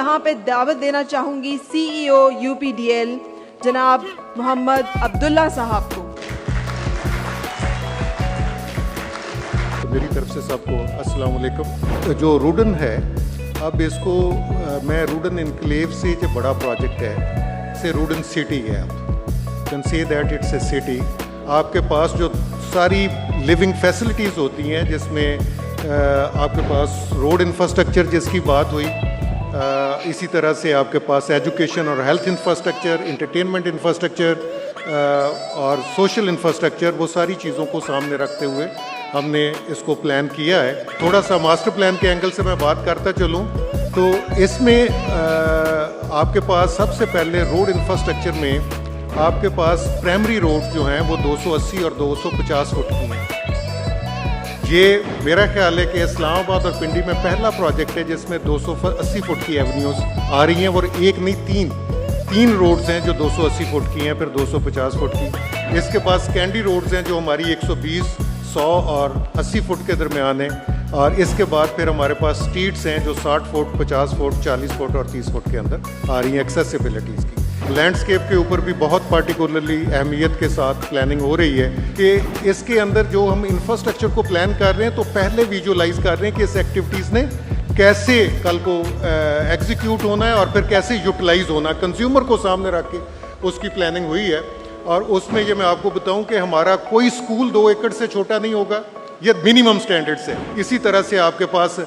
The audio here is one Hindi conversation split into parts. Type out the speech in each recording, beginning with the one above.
यहाँ पे दावत देना चाहूँगी CEO UPDL जनाब मोहम्मद अब्दुल्ला साहब को। मेरी तरफ से सबको अस्सलाम वालेकुम। जो रूडन है, अब इसको मैं रूडन इनक्लेव से जो बड़ा प्रोजेक्ट है से रूडन सिटी है, can say that it's a city. आपके पास जो सारी लिविंग फैसिलिटीज़ होती हैं, जिसमें आपके पास रोड इंफ्रास्ट्रक्चर जिसकी बात हुई, इसी तरह से आपके पास एजुकेशन और हेल्थ इंफ्रास्ट्रक्चर, इंटरटेनमेंट इंफ्रास्ट्रक्चर और सोशल इंफ्रास्ट्रक्चर, वो सारी चीज़ों को सामने रखते हुए हमने इसको प्लान किया है। थोड़ा सा मास्टर प्लान के एंगल से मैं बात करता चलूँ तो इसमें आपके पास सबसे पहले रोड इंफ्रास्ट्रक्चर में आपके पास प्राइमरी रोड जो हैं वो 280 और 250 फुट की हैं। ये मेरा ख्याल है कि इस्लामाबाद और पिंडी में पहला प्रोजेक्ट है जिसमें 280 फुट की एवेन्यूज़ आ रही हैं, और एक नहीं तीन रोड्स हैं जो 280 फुट की हैं, फिर 250 फुट की। इसके पास कैंडी रोड्स हैं जो हमारी 120, 100 और 80 फुट के दरमियान है, और इसके बाद फिर हमारे पास स्ट्रीट्स हैं जो 60 फुट, 50 फुट, 40 फुट और 30 फुट के अंदर आ रही हैं एक्सेसिबिलिटीज़ की। लैंडस्केप के ऊपर भी बहुत पार्टिकुलरली अहमियत के साथ प्लानिंग हो रही है कि इसके अंदर जो हम इंफ्रास्ट्रक्चर को प्लान कर रहे हैं तो पहले विजुलाइज कर रहे हैं कि इस एक्टिविटीज़ ने कैसे कल को एग्जीक्यूट होना है और फिर कैसे यूटिलाइज होना है, कंज्यूमर को सामने रख के उसकी प्लानिंग हुई है। और उसमें ये मैं आपको बताऊं कि हमारा कोई स्कूल 2 एकड़ से छोटा नहीं होगा, ये मिनिमम स्टैंडर्ड्स है। इसी तरह से आपके पास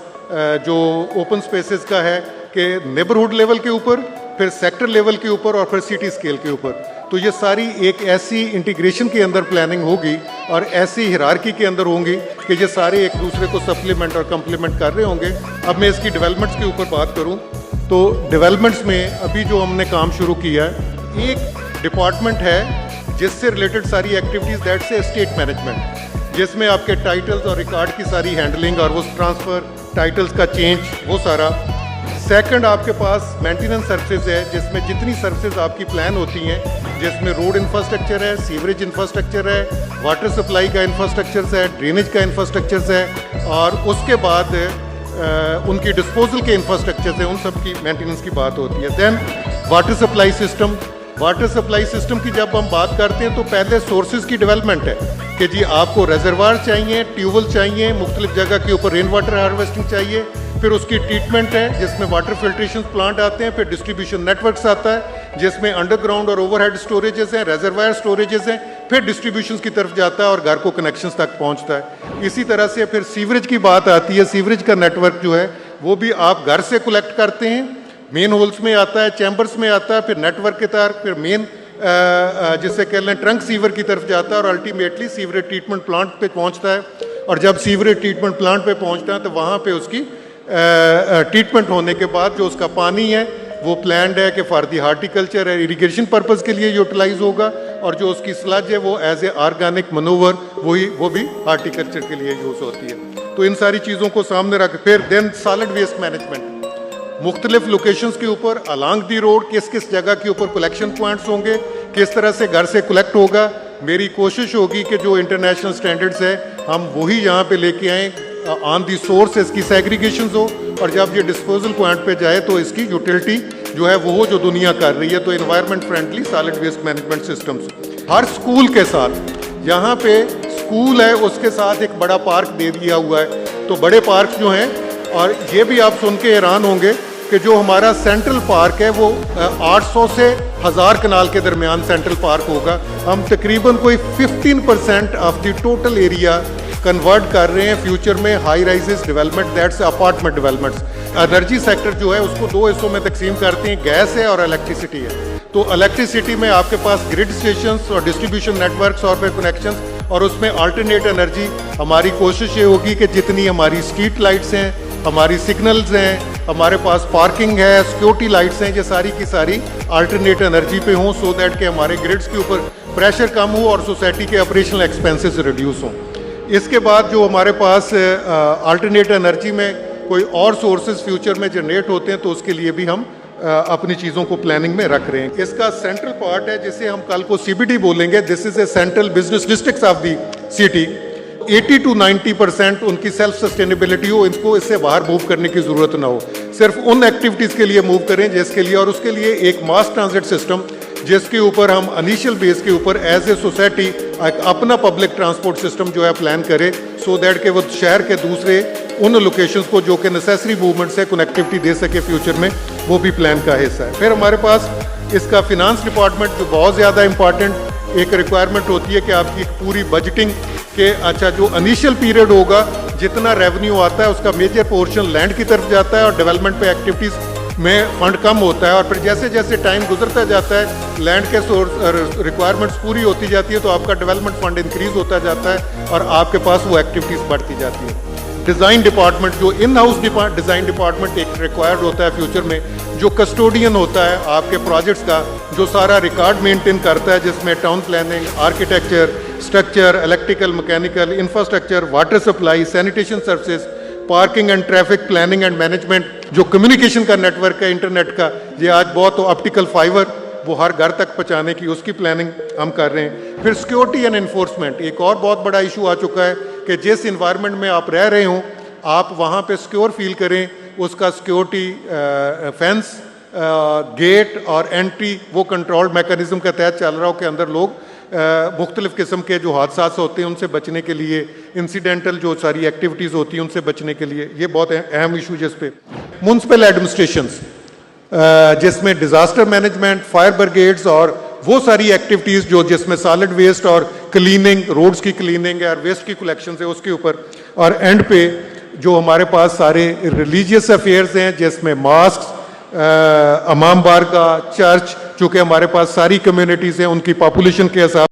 जो ओपन स्पेसेस का है कि नेबरहुड लेवल के ऊपर, फिर सेक्टर लेवल के ऊपर और फिर सिटी स्केल के ऊपर, तो ये सारी एक ऐसी इंटीग्रेशन के अंदर प्लानिंग होगी और ऐसी हिरार्की के अंदर होंगी कि ये सारे एक दूसरे को सप्लीमेंट और कम्प्लीमेंट कर रहे होंगे। अब मैं इसकी डेवलपमेंट्स के ऊपर बात करूँ तो डेवलपमेंट्स में अभी जो हमने काम शुरू किया है, एक डिपार्टमेंट है जिससे रिलेटेड सारी activities, that's a state management, जिसमें आपके टाइटल्स और रिकॉर्ड की सारी हैंडलिंग और वो ट्रांसफ़र, टाइटल्स का चेंज, वो सारा। सेकंड आपके पास मेंटेनेंस सर्विसेज है जिसमें जितनी सर्विसेज आपकी प्लान होती हैं, जिसमें रोड इंफ्रास्ट्रक्चर है, सीवरेज इंफ्रास्ट्रक्चर है, वाटर सप्लाई का इंफ्रास्ट्रक्चर है, ड्रेनेज का इंफ्रास्ट्रक्चर है, और उसके बाद उनकी डिस्पोजल के इंफ्रास्ट्रक्चर है, उन सब की मेंटेनेंस की बात होती है। Then water supply system, water supply system की जब हम बात करते हैं तो पहले सोर्सेज की डेवलपमेंट है कि जी आपको रेजरवार चाहिए, ट्यूबवेल चाहिए, मुख्तलिफ जगह के ऊपर रेन वाटर हार्वेस्टिंग चाहिए, फिर उसकी ट्रीटमेंट है जिसमें वाटर फिल्ट्रेशन प्लांट आते हैं, फिर डिस्ट्रीब्यूशन नेटवर्क्स आता है जिसमें अंडरग्राउंड और ओवरहेड स्टोरेजेस हैं, रेजरवायर स्टोरेजेस हैं, फिर डिस्ट्रीब्यूशन की तरफ जाता है और घर को कनेक्शंस तक पहुंचता है। इसी तरह से फिर सीवरेज की बात आती है। सीवरेज का नेटवर्क जो है वो भी आप घर से कलेक्ट करते हैं, मेन होल्स में आता है, चैम्बर्स में आता है, फिर नेटवर्क के तहत फिर मेन जिससे कह लें ट्रंक सीवर की तरफ जाता है और अल्टीमेटली सीवरेज ट्रीटमेंट प्लांट पे पहुंचता है। और जब सीवरेज ट्रीटमेंट प्लांट पे पहुंचता है तो वहाँ पे उसकी ट्रीटमेंट होने के बाद जो उसका पानी है वो प्लान्ड है कि फॉर दी हार्टिकल्चर है, इरिगेशन पर्पज़ के लिए यूटिलाइज होगा, और जो उसकी स्लज है वो एज ए ऑर्गेनिक मनोवर वो भी हार्टिकल्चर के लिए यूज़ होती है। तो इन सारी चीज़ों को सामने रख, फिर देन सॉलिड वेस्ट मैनेजमेंट, मुख्तलिफ लोकेशंस के ऊपर अलांग दी रोड किस किस जगह के ऊपर कलेक्शन पॉइंट्स होंगे, किस तरह से घर से कलेक्ट होगा। मेरी कोशिश होगी कि जो इंटरनेशनल स्टैंडर्ड्स है हम वही यहाँ पे लेके आएँ, ऑन दी सोर्स इसकी सेग्रीगेशन हो, और जब ये डिस्पोजल पॉइंट पे जाए तो इसकी यूटिलिटी जो है वो जो दुनिया कर रही है। तो environment friendly solid waste management systems हर स्कूल के साथ, यहाँ पे स्कूल है उसके साथ एक बड़ा पार्क दे दिया हुआ है। तो बड़े पार्क जो हैं, और ये भी आप सुन के हैरान होंगे कि जो हमारा सेंट्रल पार्क है वो 800 से 1000 कनाल के दरमियान सेंट्रल पार्क होगा। हम तकरीबन कोई 15% of the total area convert कर रहे हैं फ्यूचर में high rises development, that's apartment developments. Energy sector जो है उसको 2 हिस्सों में तकसीम करते हैं, गैस है और इलेक्ट्रिसिटी है। तो इलेक्ट्रिसिटी में आपके पास ग्रिड स्टेशंस और डिस्ट्रीब्यूशन नेटवर्क्स और फिर कनेक्शंस, और उसमें अल्टरनेट एनर्जी। हमारी कोशिश ये होगी कि जितनी हमारी स्ट्रीट लाइट्स हैं, हमारी सिग्नल्स हैं, हमारे पास पार्किंग है, सिक्योरिटी लाइट्स हैं, ये सारी की सारी अल्टरनेट एनर्जी पे हों, सो दैट कि हमारे ग्रिड्स के ऊपर प्रेशर कम हो और सोसाइटी के ऑपरेशनल एक्सपेंसेस रिड्यूस हों। इसके बाद जो हमारे पास अल्टरनेट एनर्जी में कोई और सोर्सेज फ्यूचर में जनरेट होते हैं तो उसके लिए भी हम अपनी चीज़ों को प्लानिंग में रख रहे हैं। इसका सेंट्रल पार्ट है जिसे हम कल को CBD बोलेंगे, this is a central business districts of the city. 80 to 90% उनकी सेल्फ सस्टेनेबिलिटी हो, इनको इससे बाहर मूव करने की ज़रूरत ना हो। सिर्फ उन एक्टिविटीज़ के लिए मूव करें जिसके लिए, और उसके लिए एक मास ट्रांजिट सिस्टम जिसके ऊपर हम इनिशियल बेस के ऊपर एज ए सोसाइटी एक अपना पब्लिक ट्रांसपोर्ट सिस्टम जो है प्लान करें, सो दैट कि वो शहर के दूसरे उन लोकेशंस को जो कि नेसेसरी मूवमेंट से कनेक्टिविटी दे सके फ्यूचर में, वो भी प्लान का हिस्सा है। फिर हमारे पास इसका फिनांस डिपार्टमेंट जो बहुत ज़्यादा इंपॉर्टेंट एक रिक्वायरमेंट होती है कि आपकी एक पूरी बजटिंग के अच्छा जो इनिशियल पीरियड होगा जितना रेवेन्यू आता है उसका मेजर पोर्शन लैंड की तरफ जाता है और डेवलपमेंट पे एक्टिविटीज़ में फंड कम होता है, और फिर जैसे जैसे टाइम गुजरता जाता है लैंड के सोर्स रिक्वायरमेंट्स पूरी होती जाती है तो आपका डेवलपमेंट फंड इंक्रीज होता जाता है और आपके पास वो एक्टिविटीज़ बढ़ती जाती है। डिज़ाइन डिपार्टमेंट जो इन हाउस डिज़ाइन डिपार्टमेंट एक रिक्वायर्ड होता है फ्यूचर में, जो कस्टोडियन होता है आपके प्रोजेक्ट्स का, जो सारा रिकॉर्ड मेंटेन करता है जिसमें town planning, architecture, structure, electrical, mechanical, infrastructure, water supply, sanitation services, parking and traffic planning and management, जो कम्युनिकेशन का नेटवर्क है इंटरनेट का, ये आज बहुत ऑप्टिकल फाइबर वो हर घर तक पहुँचाने की उसकी प्लानिंग हम कर रहे हैं। फिर सिक्योरिटी एंड इन्फोर्समेंट एक और बहुत बड़ा इशू आ चुका है कि जिस इन्वायरमेंट में आप रह रहे हों आप वहाँ पे सिक्योर फील करें, उसका सिक्योरिटी फेंस, गेट और एंट्री वो कंट्रोल मैकेनिज्म के तहत चल रहा हो के अंदर लोग मुख्तलिफ़ किस्म के जो हादसा होते हैं उनसे बचने के लिए, इंसिडेंटल जो सारी एक्टिविटीज़ होती हैं उनसे बचने के लिए, ये बहुत अहम इशू जिस पे म्यूनसिपल एडमिनिस्ट्रेशंस जिसमें डिज़ास्टर मैनेजमेंट, फायर ब्रिगेड्स और वो सारी एक्टिविटीज़ जो जिसमें सॉलिड वेस्ट और क्लीनिंग, रोड्स की क्लीनिंग और वेस्ट की कलेक्शन है उसके ऊपर, और एंड पे जो हमारे पास सारे रिलीजियस अफेयर्स हैं जिसमें मास्क, इमाम बारगाह, चर्च, चूँकि हमारे पास सारी कम्युनिटीज़ हैं उनकी पॉपुलेशन के हिसाब